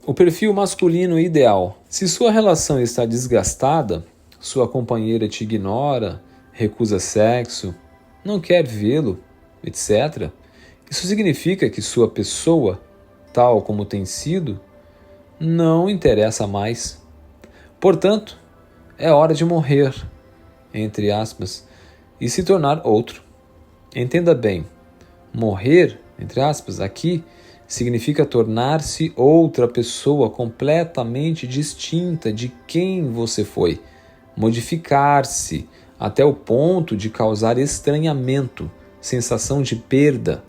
O perfil masculino ideal. Se sua relação está desgastada, sua companheira te ignora, recusa sexo, não quer vê-lo, etc., isso significa que sua pessoa, tal como tem sido, não interessa mais. Portanto, é hora de morrer, entre aspas, e se tornar outro. Entenda bem, morrer, entre aspas, aqui significa tornar-se outra pessoa completamente distinta de quem você foi, modificar-se até o ponto de causar estranhamento, sensação de perda.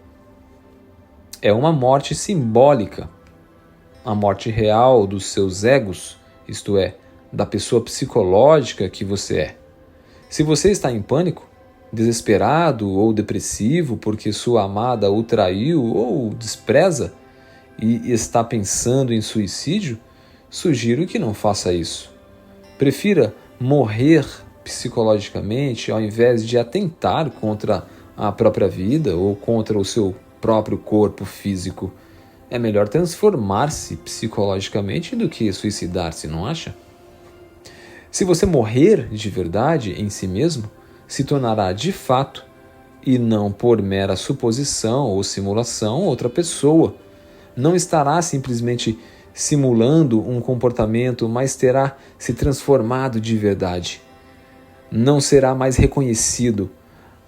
É uma morte simbólica. A morte real dos seus egos, isto é, da pessoa psicológica que você é. Se você está em pânico, desesperado ou depressivo porque sua amada o traiu ou despreza e está pensando em suicídio, sugiro que não faça isso. Prefira morrer psicologicamente ao invés de atentar contra a própria vida ou contra o seu próprio corpo físico. É melhor transformar-se psicologicamente do que suicidar-se, não acha? Se você morrer de verdade em si mesmo, se tornará de fato, e não por mera suposição ou simulação, outra pessoa. Não estará simplesmente simulando um comportamento, mas terá se transformado de verdade. Não será mais reconhecido.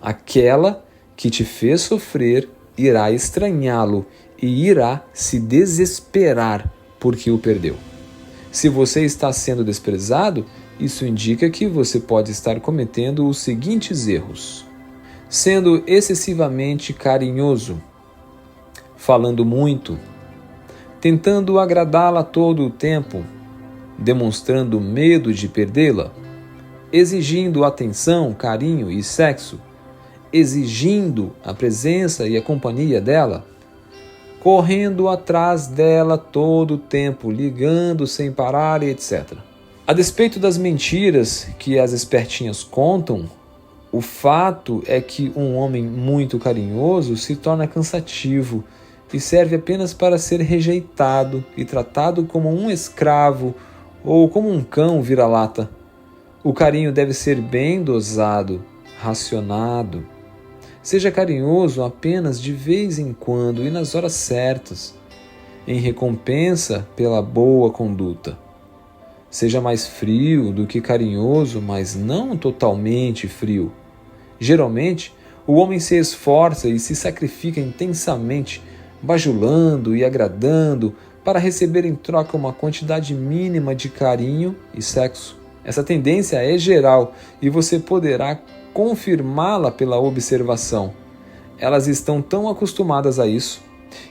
Aquela que te fez sofrer irá estranhá-lo e irá se desesperar porque o perdeu. Se você está sendo desprezado, isso indica que você pode estar cometendo os seguintes erros: sendo excessivamente carinhoso, falando muito, tentando agradá-la todo o tempo, demonstrando medo de perdê-la, exigindo atenção, carinho e sexo, exigindo a presença e a companhia dela, correndo atrás dela todo o tempo, ligando sem parar, etc. A despeito das mentiras que as espertinhas contam, o fato é que um homem muito carinhoso se torna cansativo e serve apenas para ser rejeitado e tratado como um escravo ou como um cão vira-lata. O carinho deve ser bem dosado, racionado. Seja carinhoso apenas de vez em quando e nas horas certas, em recompensa pela boa conduta. Seja mais frio do que carinhoso, mas não totalmente frio. Geralmente, o homem se esforça e se sacrifica intensamente, bajulando e agradando para receber em troca uma quantidade mínima de carinho e sexo. Essa tendência é geral e você poderá confirmá-la pela observação. Elas estão tão acostumadas a isso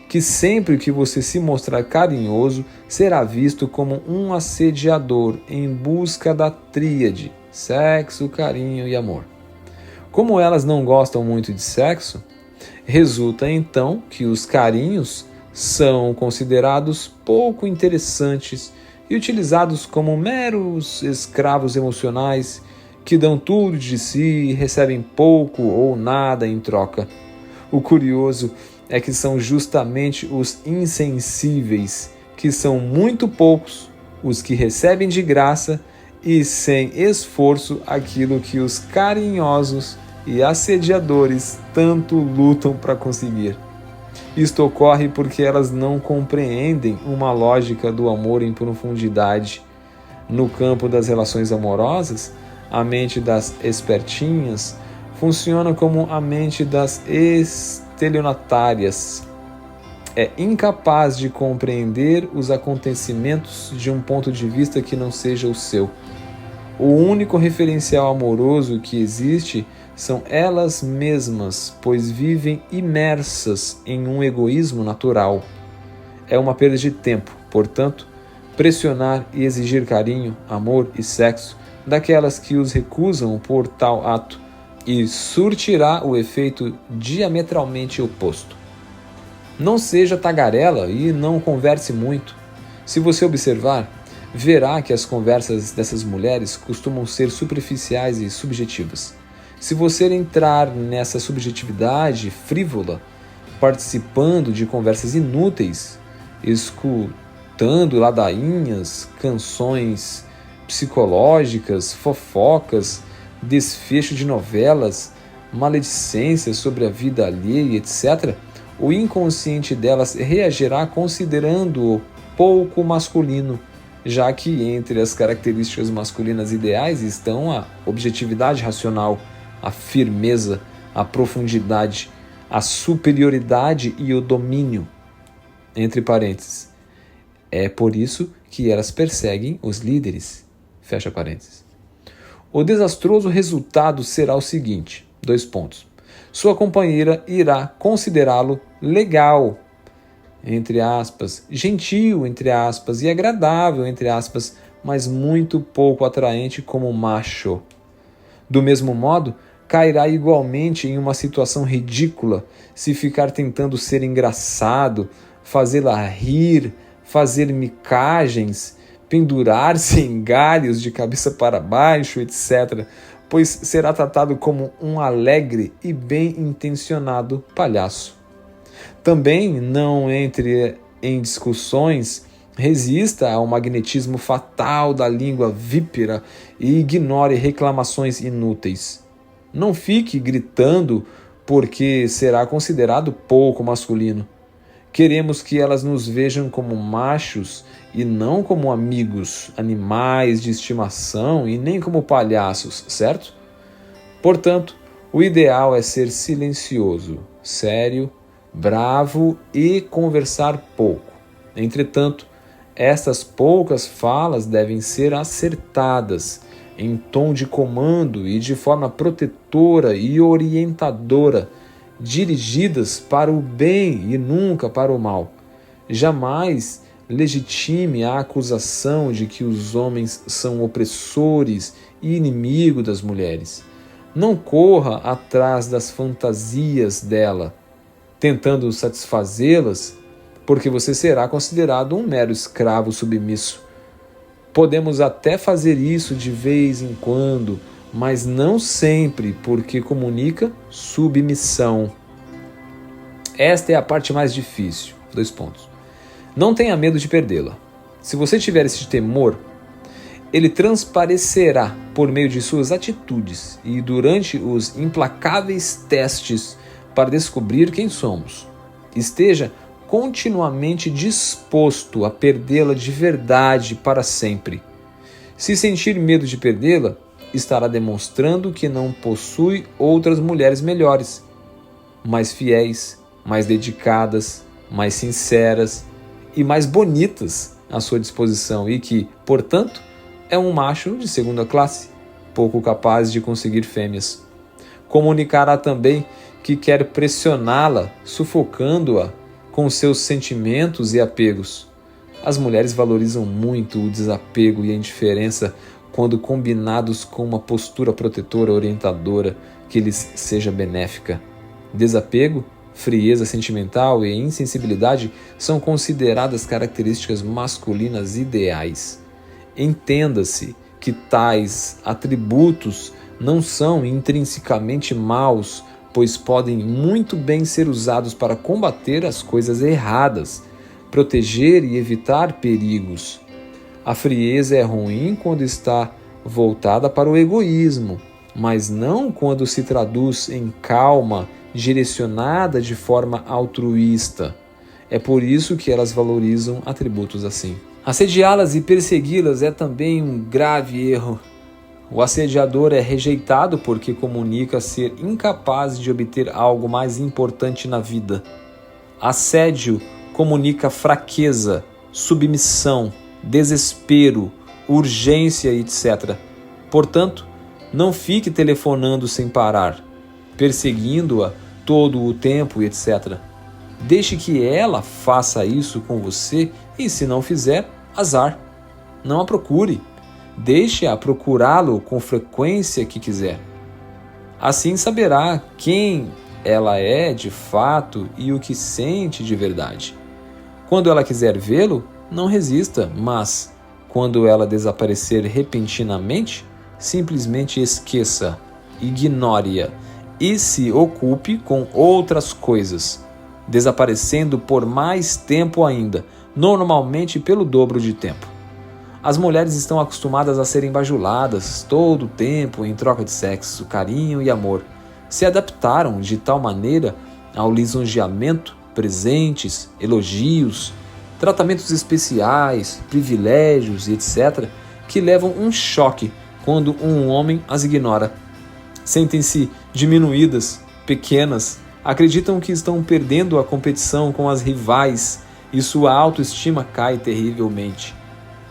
que sempre que você se mostrar carinhoso, será visto como um assediador em busca da tríade: sexo, carinho e amor. Como elas não gostam muito de sexo, resulta então que os carinhos são considerados pouco interessantes e utilizados como meros escravos emocionais que dão tudo de si e recebem pouco ou nada em troca. O curioso é que são justamente os insensíveis, que são muito poucos, os que recebem de graça e sem esforço aquilo que os carinhosos e assediadores tanto lutam para conseguir. Isto ocorre porque elas não compreendem uma lógica do amor em profundidade. No campo das relações amorosas, a mente das espertinhas funciona como a mente das estelionatárias. É incapaz de compreender os acontecimentos de um ponto de vista que não seja o seu. O único referencial amoroso que existe são elas mesmas, pois vivem imersas em um egoísmo natural. É uma perda de tempo, portanto, pressionar e exigir carinho, amor e sexo daquelas que os recusam por tal ato, e surtirá o efeito diametralmente oposto. Não seja tagarela e não converse muito. Se você observar, verá que as conversas dessas mulheres costumam ser superficiais e subjetivas. Se você entrar nessa subjetividade frívola, participando de conversas inúteis, escutando ladainhas, canções psicológicas, fofocas, desfecho de novelas, maledicências sobre a vida alheia, etc., o inconsciente delas reagirá considerando-o pouco masculino, já que entre as características masculinas ideais estão a objetividade racional, a firmeza, a profundidade, a superioridade e o domínio. Entre parênteses. É por isso que elas perseguem os líderes. Fecha parênteses. O desastroso resultado será o seguinte, 2 pontos. Sua companheira irá considerá-lo legal, entre aspas, gentil, entre aspas, e agradável, entre aspas, mas muito pouco atraente como macho. Do mesmo modo, cairá igualmente em uma situação ridícula se ficar tentando ser engraçado, fazê-la rir, fazer micagens, pendurar-se em galhos de cabeça para baixo, etc., pois será tratado como um alegre e bem-intencionado palhaço. Também não entre em discussões, resista ao magnetismo fatal da língua vípera e ignore reclamações inúteis. Não fique gritando porque será considerado pouco masculino. Queremos que elas nos vejam como machos e não como amigos, animais de estimação e nem como palhaços, certo? Portanto, o ideal é ser silencioso, sério, bravo e conversar pouco. Entretanto, estas poucas falas devem ser acertadas, em tom de comando e de forma protetora e orientadora, dirigidas para o bem e nunca para o mal. Jamais legitime a acusação de que os homens são opressores e inimigos das mulheres. Não corra atrás das fantasias dela, tentando satisfazê-las, porque você será considerado um mero escravo submisso. Podemos até fazer isso de vez em quando, mas não sempre, porque comunica submissão. Esta é a parte mais difícil. 2 pontos. Não tenha medo de perdê-la. Se você tiver esse temor, ele transparecerá por meio de suas atitudes e durante os implacáveis testes para descobrir quem somos. Esteja continuamente disposto a perdê-la de verdade para sempre. Se sentir medo de perdê-la, estará demonstrando que não possui outras mulheres melhores, mais fiéis, mais dedicadas, mais sinceras e mais bonitas à sua disposição e que, portanto, é um macho de segunda classe, pouco capaz de conseguir fêmeas. Comunicará também que quer pressioná-la, sufocando-a com seus sentimentos e apegos. As mulheres valorizam muito o desapego e a indiferença quando combinados com uma postura protetora orientadora que lhes seja benéfica. Desapego, frieza sentimental e insensibilidade são consideradas características masculinas ideais. Entenda-se que tais atributos não são intrinsecamente maus, pois podem muito bem ser usados para combater as coisas erradas, proteger e evitar perigos. A frieza é ruim quando está voltada para o egoísmo, mas não quando se traduz em calma, direcionada de forma altruísta. É por isso que elas valorizam atributos assim. Assediá-las e persegui-las é também um grave erro. O assediador é rejeitado porque comunica ser incapaz de obter algo mais importante na vida. Assédio comunica fraqueza, submissão, desespero, urgência, etc. Portanto, não fique telefonando sem parar, perseguindo-a todo o tempo, etc. Deixe que ela faça isso com você e, se não fizer, azar. Não a procure. Deixe-a procurá-lo com frequência que quiser. Assim saberá quem ela é de fato e o que sente de verdade. Quando ela quiser vê-lo, não resista, mas, quando ela desaparecer repentinamente, simplesmente esqueça, ignore-a e se ocupe com outras coisas, desaparecendo por mais tempo ainda, normalmente pelo dobro de tempo. As mulheres estão acostumadas a serem bajuladas todo o tempo em troca de sexo, carinho e amor. Se adaptaram de tal maneira ao lisonjeamento, presentes, elogios, tratamentos especiais, privilégios e etc., que levam um choque quando um homem as ignora. Sentem-se diminuídas, pequenas, acreditam que estão perdendo a competição com as rivais e sua autoestima cai terrivelmente.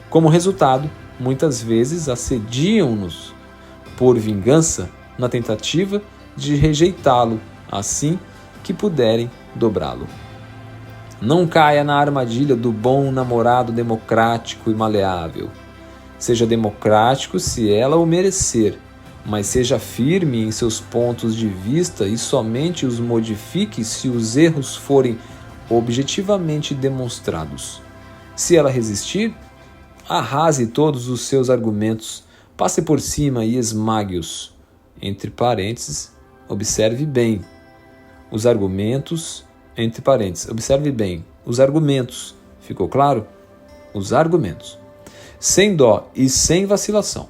Como resultado, muitas vezes assediam-nos por vingança na tentativa de rejeitá-lo assim que puderem dobrá-lo. Não caia na armadilha do bom namorado democrático e maleável. Seja democrático se ela o merecer, mas seja firme em seus pontos de vista e somente os modifique se os erros forem objetivamente demonstrados. Se ela resistir, arrase todos os seus argumentos, passe por cima e esmague-os. Entre parênteses, observe bem. Os argumentos, entre parênteses, observe bem. Os argumentos, ficou claro? Os argumentos. Sem dó e sem vacilação.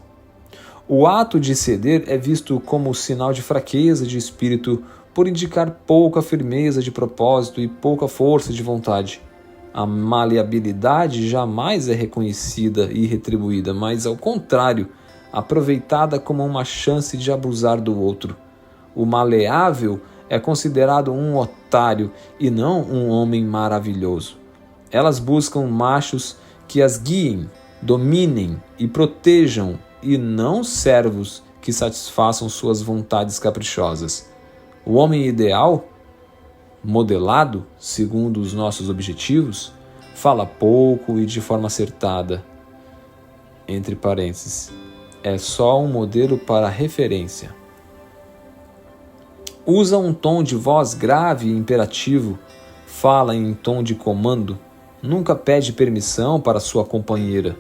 O ato de ceder é visto como sinal de fraqueza de espírito por indicar pouca firmeza de propósito e pouca força de vontade. A maleabilidade jamais é reconhecida e retribuída, mas, ao contrário, aproveitada como uma chance de abusar do outro. O maleável é considerado um otário e não um homem maravilhoso. Elas buscam machos que as guiem, dominem e protejam, e não servos que satisfaçam suas vontades caprichosas. O homem ideal, modelado segundo os nossos objetivos, fala pouco e de forma acertada. Entre parênteses, é só um modelo para referência. Usa um tom de voz grave e imperativo, fala em tom de comando, nunca pede permissão para sua companheira.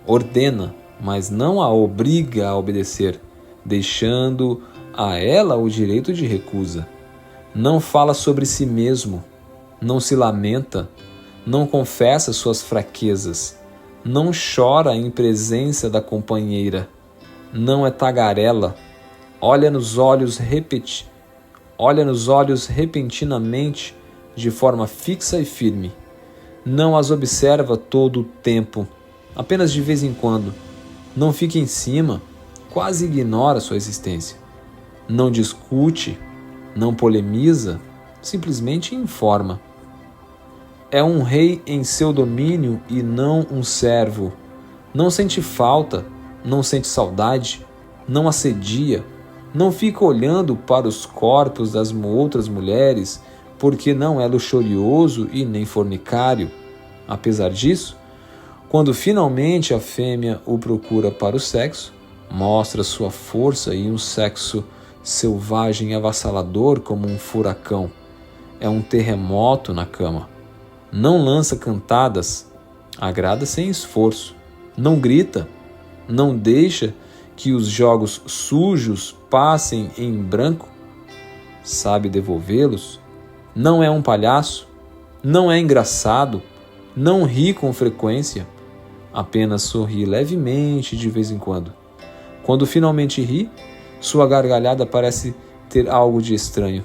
Ordena, mas não a obriga a obedecer, deixando a ela o direito de recusa. Não fala sobre si mesmo, não se lamenta, não confessa suas fraquezas, não chora em presença da companheira, não é tagarela, olha nos olhos repentinamente de forma fixa e firme. Não as observa todo o tempo, apenas de vez em quando. Não fica em cima, quase ignora sua existência. Não discute, não polemiza, simplesmente informa. É um rei em seu domínio e não um servo. Não sente falta, não sente saudade, não assedia, não fica olhando para os corpos das outras mulheres, porque não é luxurioso e nem fornicário. Apesar disso, quando finalmente a fêmea o procura para o sexo, mostra sua força e um sexo selvagem e avassalador como um furacão. É um terremoto na cama. Não lança cantadas, agrada sem esforço. Não grita, não deixa que os jogos sujos passem em branco. Sabe devolvê-los. Não é um palhaço, não é engraçado, não ri com frequência. Apenas sorri levemente de vez em quando. Quando finalmente ri, sua gargalhada parece ter algo de estranho.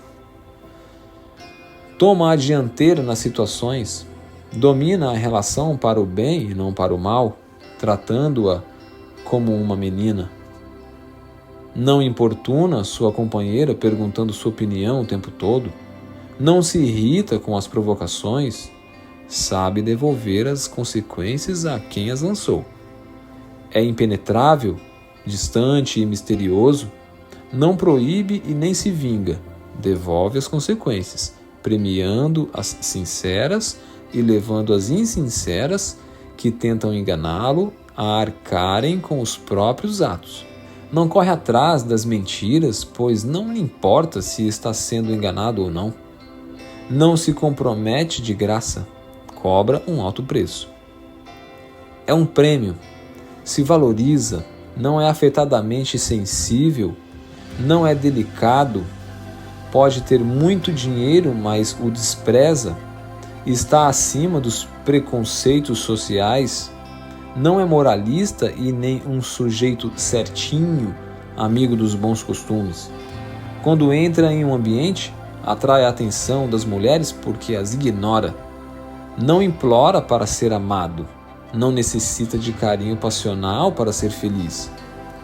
Toma a dianteira nas situações, domina a relação para o bem e não para o mal, tratando-a como uma menina. Não importuna sua companheira perguntando sua opinião o tempo todo. Não se irrita com as provocações. Sabe devolver as consequências a quem as lançou. É impenetrável, distante e misterioso. Não proíbe e nem se vinga. Devolve as consequências, premiando as sinceras e levando as insinceras que tentam enganá-lo a arcarem com os próprios atos. Não corre atrás das mentiras, pois não lhe importa se está sendo enganado ou não. Não se compromete de graça, cobra um alto preço. É um prêmio, se valoriza, não é afetadamente sensível, não é delicado, pode ter muito dinheiro, mas o despreza, está acima dos preconceitos sociais, não é moralista e nem um sujeito certinho, amigo dos bons costumes. Quando entra em um ambiente, atrai a atenção das mulheres porque as ignora. Não implora para ser amado, não necessita de carinho passional para ser feliz.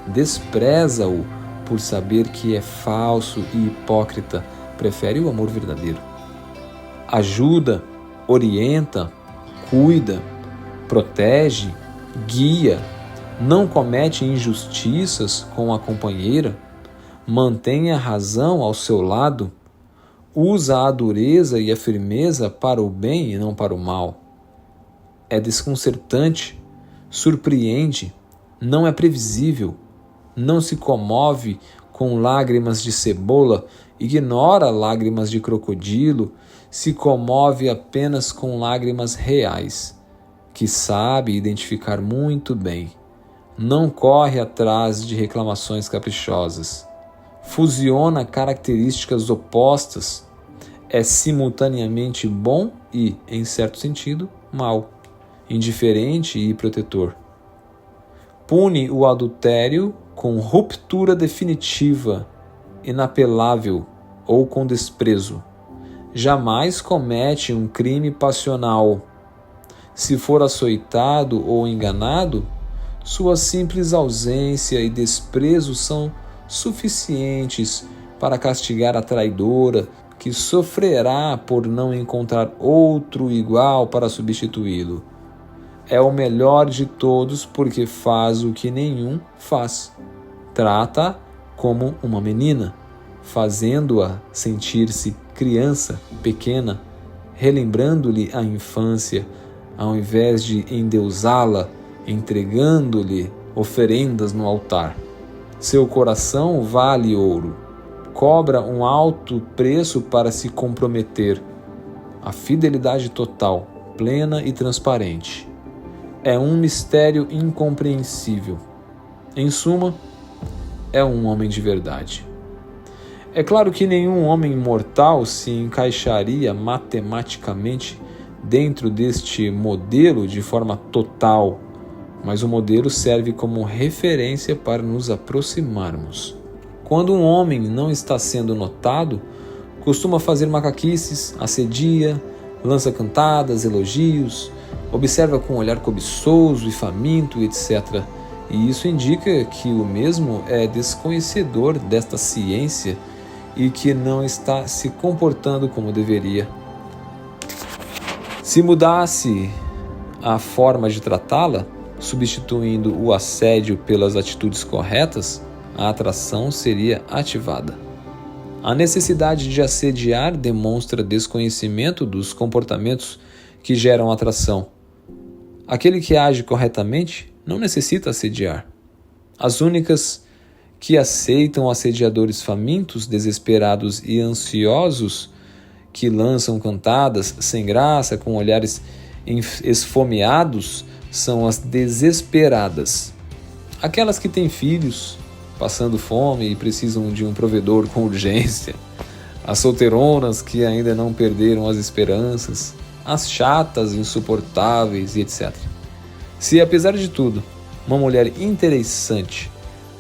Despreza-o por saber que é falso e hipócrita, prefere o amor verdadeiro. Ajuda, orienta, cuida, protege, guia, não comete injustiças com a companheira, mantém a razão ao seu lado, usa a dureza e a firmeza para o bem e não para o mal. É desconcertante, surpreende, não é previsível, não se comove com lágrimas de cebola, ignora lágrimas de crocodilo, se comove apenas com lágrimas reais, que sabe identificar muito bem. Não corre atrás de reclamações caprichosas. Fusiona características opostas. É simultaneamente bom e, em certo sentido, mau, indiferente e protetor. Pune o adultério com ruptura definitiva, inapelável ou com desprezo. Jamais comete um crime passional. Se for açoitado ou enganado, sua simples ausência e desprezo são suficientes para castigar a traidora, que sofrerá por não encontrar outro igual para substituí-lo. É o melhor de todos porque faz o que nenhum faz. Trata como uma menina, fazendo-a sentir-se criança, pequena, relembrando-lhe a infância, ao invés de endeusá-la, entregando-lhe oferendas no altar. Seu coração vale ouro, cobra um alto preço para se comprometer. A fidelidade total, plena e transparente. É um mistério incompreensível. Em suma, é um homem de verdade. É claro que nenhum homem mortal se encaixaria matematicamente dentro deste modelo de forma total, mas o modelo serve como referência para nos aproximarmos. Quando um homem não está sendo notado, costuma fazer macaquices, assedia, lança cantadas, elogios, observa com um olhar cobiçoso e faminto, etc. E isso indica que o mesmo é desconhecedor desta ciência e que não está se comportando como deveria. Se mudasse a forma de tratá-la, substituindo o assédio pelas atitudes corretas, a atração seria ativada. A necessidade de assediar demonstra desconhecimento dos comportamentos que geram atração. Aquele que age corretamente não necessita assediar. As únicas que aceitam assediadores famintos, desesperados e ansiosos, que lançam cantadas sem graça, com olhares esfomeados, são as desesperadas. Aquelas que têm filhos, passando fome e precisam de um provedor com urgência. As solteironas que ainda não perderam as esperanças. As chatas, insuportáveis e etc. Se, apesar de tudo, uma mulher interessante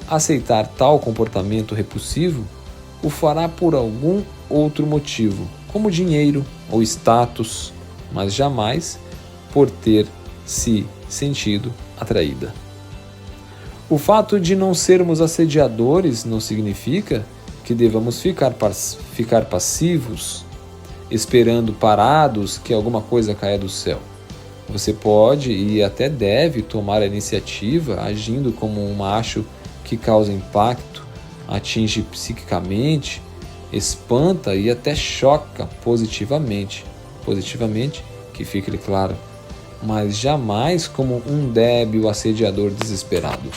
aceitar tal comportamento repulsivo, o fará por algum outro motivo, como dinheiro ou status, mas jamais por ter se sentido atraída. O fato de não sermos assediadores não significa que devamos ficar passivos, esperando parados que alguma coisa caia do céu. Você pode e até deve tomar a iniciativa agindo como um macho que causa impacto, atinge psiquicamente, espanta e até choca positivamente, que fique claro, mas jamais como um débil assediador desesperado.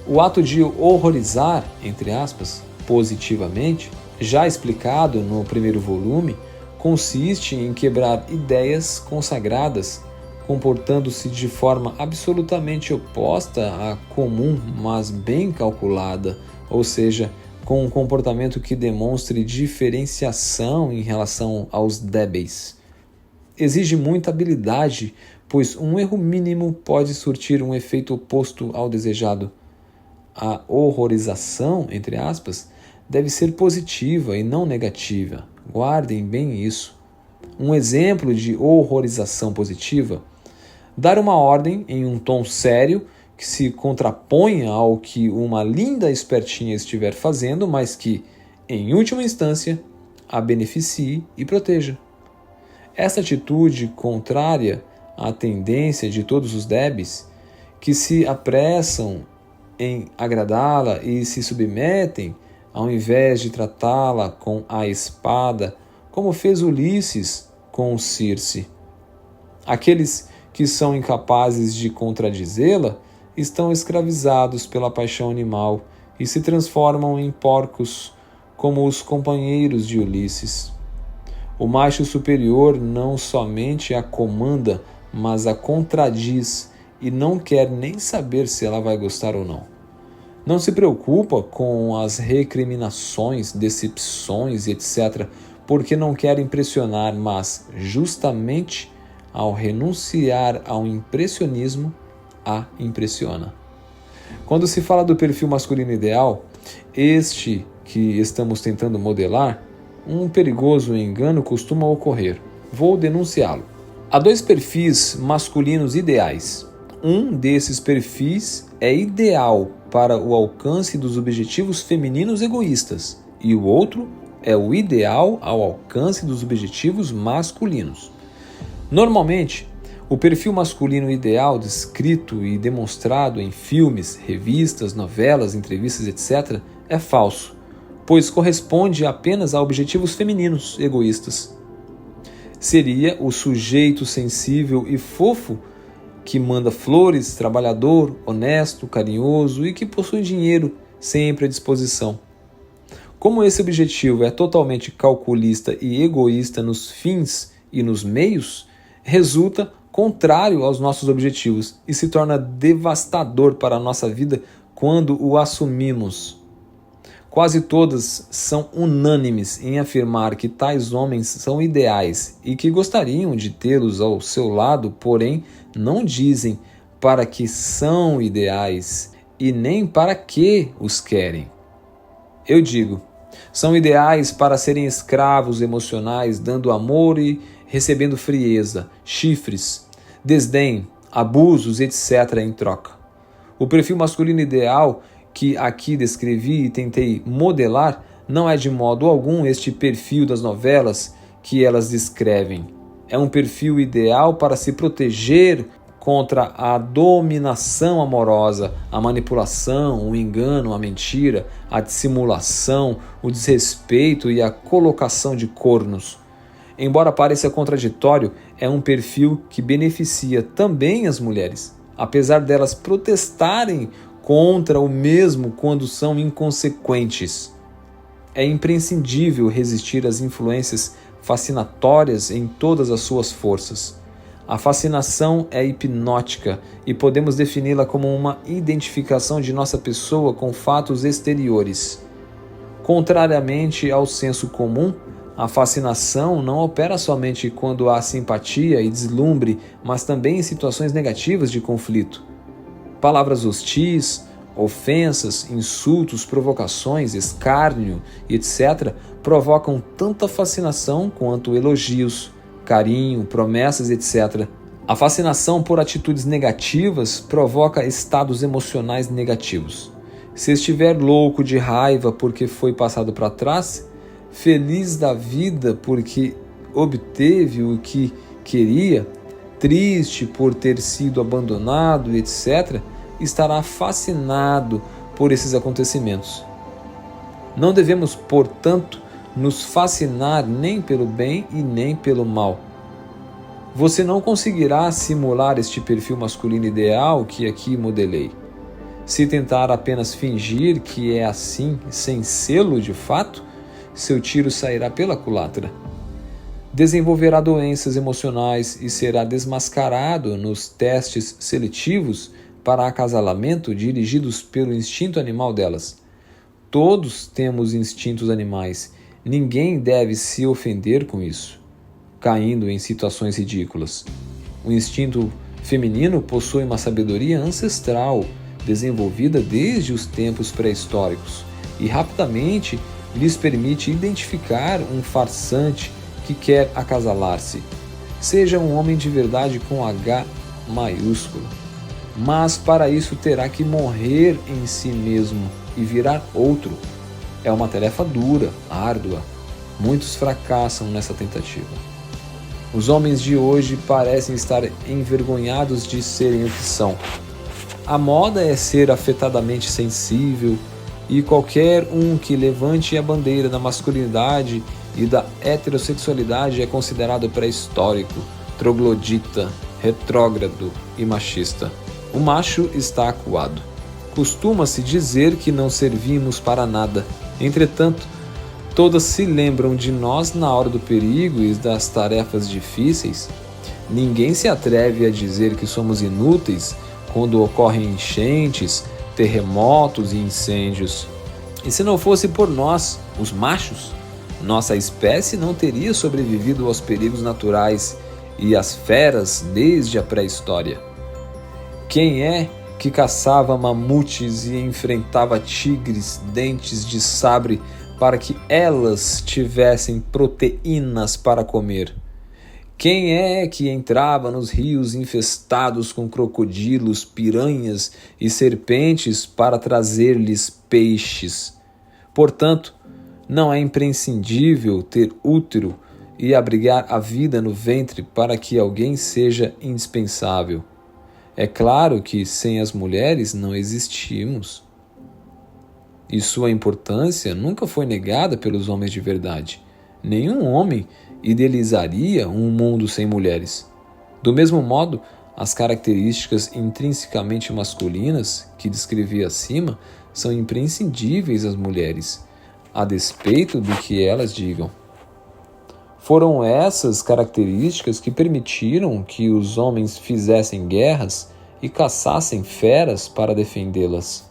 O ato de horrorizar, entre aspas, positivamente, já explicado no primeiro volume, consiste em quebrar ideias consagradas, comportando-se de forma absolutamente oposta à comum, mas bem calculada, ou seja, com um comportamento que demonstre diferenciação em relação aos débeis. exige muita habilidade, pois um erro mínimo pode surtir um efeito oposto ao desejado. A horrorização, entre aspas, deve ser positiva e não negativa. Guardem bem isso. Um exemplo de horrorização positiva: dar uma ordem em um tom sério que se contraponha ao que uma linda espertinha estiver fazendo, mas que, em última instância, a beneficie e proteja. Essa atitude contrária à tendência de todos os débeis, que se apressam em agradá-la e se submetem, ao invés de tratá-la com a espada, como fez Ulisses com Circe. Aqueles que são incapazes de contradizê-la estão escravizados pela paixão animal e se transformam em porcos, como os companheiros de Ulisses. O macho superior não somente a comanda, mas a contradiz e não quer nem saber se ela vai gostar ou não. Não se preocupa com as recriminações, decepções, etc., porque não quer impressionar, mas, justamente ao renunciar ao impressionismo, a impressiona. Quando se fala do perfil masculino ideal, este que estamos tentando modelar, um perigoso engano costuma ocorrer. Vou denunciá-lo. Há dois perfis masculinos ideais. Um desses perfis é ideal para o alcance dos objetivos femininos egoístas e o outro é o ideal ao alcance dos objetivos masculinos. Normalmente, o perfil masculino ideal descrito e demonstrado em filmes, revistas, novelas, entrevistas, etc., é falso, pois corresponde apenas a objetivos femininos egoístas. Seria o sujeito sensível e fofo que manda flores, trabalhador, honesto, carinhoso e que possui dinheiro sempre à disposição. Como esse objetivo é totalmente calculista e egoísta nos fins e nos meios, resulta contrário aos nossos objetivos e se torna devastador para a nossa vida quando o assumimos. Quase todas são unânimes em afirmar que tais homens são ideais e que gostariam de tê-los ao seu lado, porém não dizem para que são ideais e nem para que os querem. Eu digo, são ideais para serem escravos emocionais, dando amor e recebendo frieza, chifres, desdém, abusos, etc. em troca. O perfil masculino ideal que aqui descrevi e tentei modelar não é de modo algum este perfil das novelas que elas descrevem. É um perfil ideal para se proteger contra a dominação amorosa, a manipulação, o engano, a mentira, a dissimulação, o desrespeito e a colocação de cornos. Embora pareça contraditório, é um perfil que beneficia também as mulheres, apesar delas protestarem contra o mesmo quando são inconsequentes. É imprescindível resistir às influências fascinatórias em todas as suas forças. A fascinação é hipnótica e podemos defini-la como uma identificação de nossa pessoa com fatos exteriores. Contrariamente ao senso comum, a fascinação não opera somente quando há simpatia e deslumbre, mas também em situações negativas de conflito. Palavras hostis, ofensas, insultos, provocações, escárnio, etc., provocam tanta fascinação quanto elogios, carinho, promessas, etc. A fascinação por atitudes negativas provoca estados emocionais negativos. Se estiver louco de raiva porque foi passado para trás, feliz da vida porque obteve o que queria, triste por ter sido abandonado, etc., estará fascinado por esses acontecimentos. Não devemos, portanto, nos fascinar nem pelo bem e nem pelo mal. Você não conseguirá simular este perfil masculino ideal que aqui modelei. Se tentar apenas fingir que é assim, sem sê-lo de fato, seu tiro sairá pela culatra. Desenvolverá doenças emocionais e será desmascarado nos testes seletivos para acasalamento dirigidos pelo instinto animal delas. Todos temos instintos animais. Ninguém deve se ofender com isso. caindo em situações ridículas. O instinto feminino possui uma sabedoria ancestral, desenvolvida desde os tempos pré-históricos, e rapidamente lhes permite identificar um farsante que quer acasalar-se. Seja um homem de verdade com H maiúsculo. Mas para isso terá que morrer em si mesmo e virar outro. É uma tarefa dura, árdua. Muitos fracassam nessa tentativa. Os homens de hoje parecem estar envergonhados de serem o que são. A moda é ser afetadamente sensível, e qualquer um que levante a bandeira da masculinidade e da heterossexualidade é considerado pré-histórico, troglodita, retrógrado e machista. O macho está acuado. Costuma-se dizer que não servimos para nada. Entretanto, todas se lembram de nós na hora do perigo e das tarefas difíceis. Ninguém se atreve a dizer que somos inúteis quando ocorrem enchentes, terremotos e incêndios. E se não fosse por nós, os machos, nossa espécie não teria sobrevivido aos perigos naturais e às feras desde a pré-história. Quem é que caçava mamutes e enfrentava tigres dentes de sabre para que elas tivessem proteínas para comer? Quem é que entrava nos rios infestados com crocodilos, piranhas e serpentes para trazer-lhes peixes? Portanto, não é imprescindível ter útero e abrigar a vida no ventre para que alguém seja indispensável. É claro que sem as mulheres não existimos. E sua importância nunca foi negada pelos homens de verdade. Nenhum homem idealizaria um mundo sem mulheres. Do mesmo modo, as características intrinsecamente masculinas que descrevi acima são imprescindíveis às mulheres, a despeito do que elas digam. Foram essas características que permitiram que os homens fizessem guerras e caçassem feras para defendê-las.